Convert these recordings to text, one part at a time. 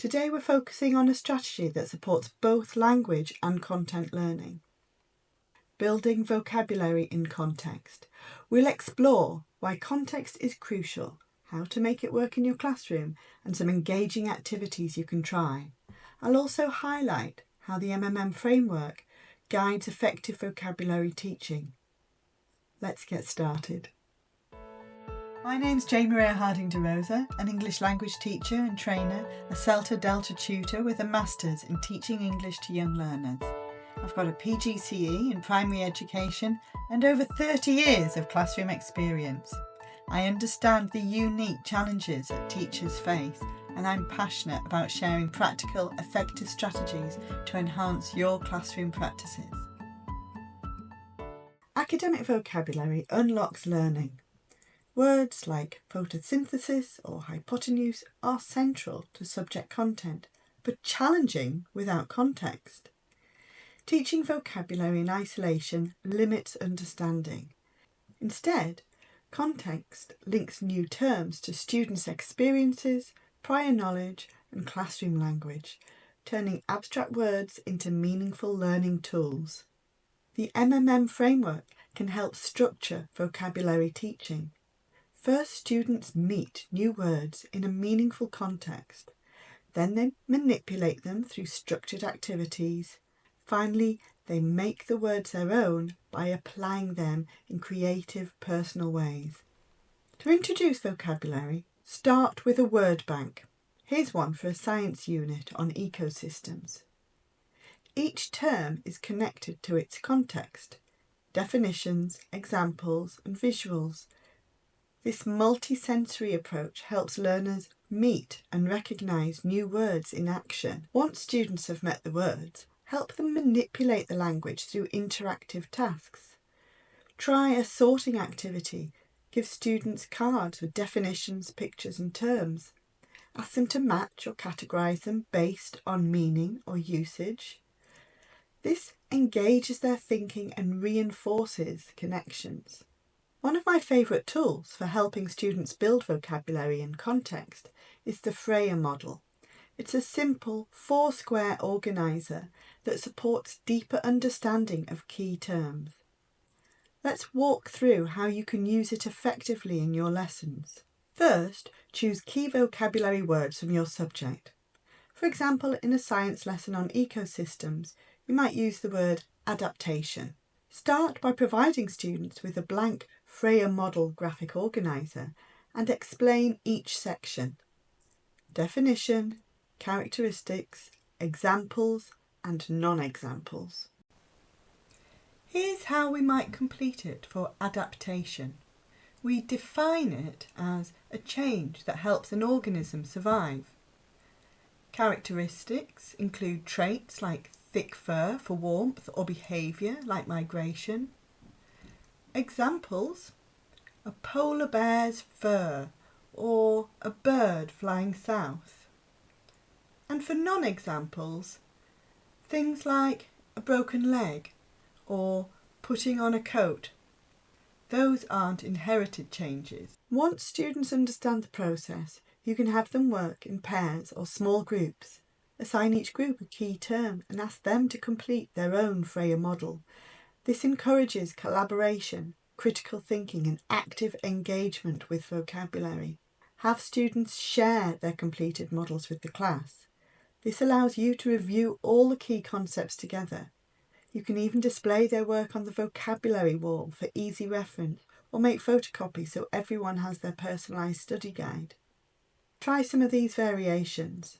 Today we're focusing on a strategy that supports both language and content learning. Building vocabulary in context. We'll explore why context is crucial, how to make it work in your classroom, and some engaging activities you can try. I'll also highlight how the MMM framework guides effective vocabulary teaching. Let's get started. My name's JMHdR, an English language teacher and trainer, a CELTA Delta tutor with a Master's in Teaching English to Young Learners. I've got a PGCE in primary education and over 30 years of classroom experience. I understand the unique challenges that teachers face, and I'm passionate about sharing practical, effective strategies to enhance your classroom practices. Academic vocabulary unlocks learning. Words like photosynthesis or hypotenuse are central to subject content, but challenging without context. Teaching vocabulary in isolation limits understanding. Instead, context links new terms to students' experiences, prior knowledge, and classroom language, turning abstract words into meaningful learning tools. The MMM framework can help structure vocabulary teaching. First, students meet new words in a meaningful context. Then they manipulate them through structured activities. Finally, they make the words their own by applying them in creative, personal ways. To introduce vocabulary, start with a word bank. Here's one for a science unit on ecosystems. Each term is connected to its context, definitions, examples, and visuals. This multi-sensory approach helps learners meet and recognise new words in action. Once students have met the words, help them manipulate the language through interactive tasks. Try a sorting activity. Give students cards with definitions, pictures and terms. Ask them to match or categorise them based on meaning or usage. This engages their thinking and reinforces connections. One of my favourite tools for helping students build vocabulary in context is the Frayer model. It's a simple 4-square organiser that supports deeper understanding of key terms. Let's walk through how you can use it effectively in your lessons. First, choose key vocabulary words from your subject. For example, in a science lesson on ecosystems, you might use the word adaptation. Start by providing students with a blank Frayer model graphic organiser and explain each section. Definition, characteristics, examples and non-examples. Here's how we might complete it for adaptation. We define it as a change that helps an organism survive. Characteristics include traits like thick fur for warmth or behaviour like migration. Examples: a polar bear's fur or a bird flying south. And for non-examples, things like a broken leg or putting on a coat. Those aren't inherited changes. Once students understand the process, you can have them work in pairs or small groups. Assign each group a key term and ask them to complete their own Frayer model. This encourages collaboration, critical thinking and active engagement with vocabulary. Have students share their completed models with the class. This allows you to review all the key concepts together. You can even display their work on the vocabulary wall for easy reference or make photocopies so everyone has their personalised study guide. Try some of these variations.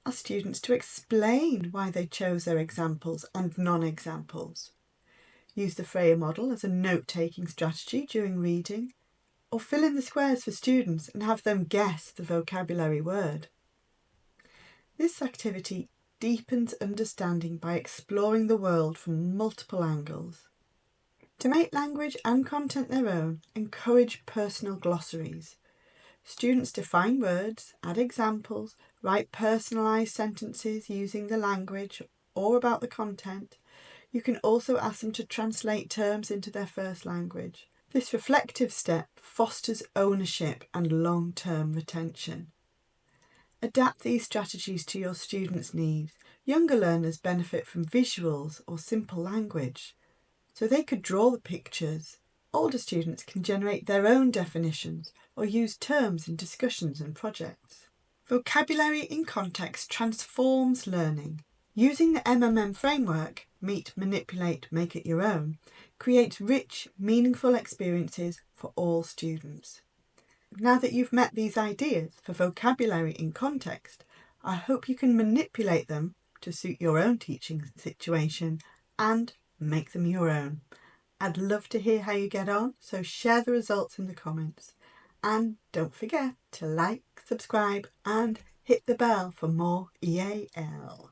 Ask students to explain why they chose their examples and non-examples. Use the Frayer model as a note-taking strategy during reading, or fill in the squares for students and have them guess the vocabulary word. This activity deepens understanding by exploring the world from multiple angles. To make language and content their own, encourage personal glossaries. Students define words, add examples, write personalised sentences using the language or about the content. You can also ask them to translate terms into their first language. This reflective step fosters ownership and long-term retention. Adapt these strategies to your students' needs. Younger learners benefit from visuals or simple language, so they could draw the pictures. Older students can generate their own definitions or use terms in discussions and projects. Vocabulary in context transforms learning. Using the MMM framework, meet, manipulate, make it your own, creates rich, meaningful experiences for all students. Now that you've met these ideas for vocabulary in context, I hope you can manipulate them to suit your own teaching situation and make them your own. I'd love to hear how you get on, so share the results in the comments. And don't forget to like, subscribe and hit the bell for more EAL.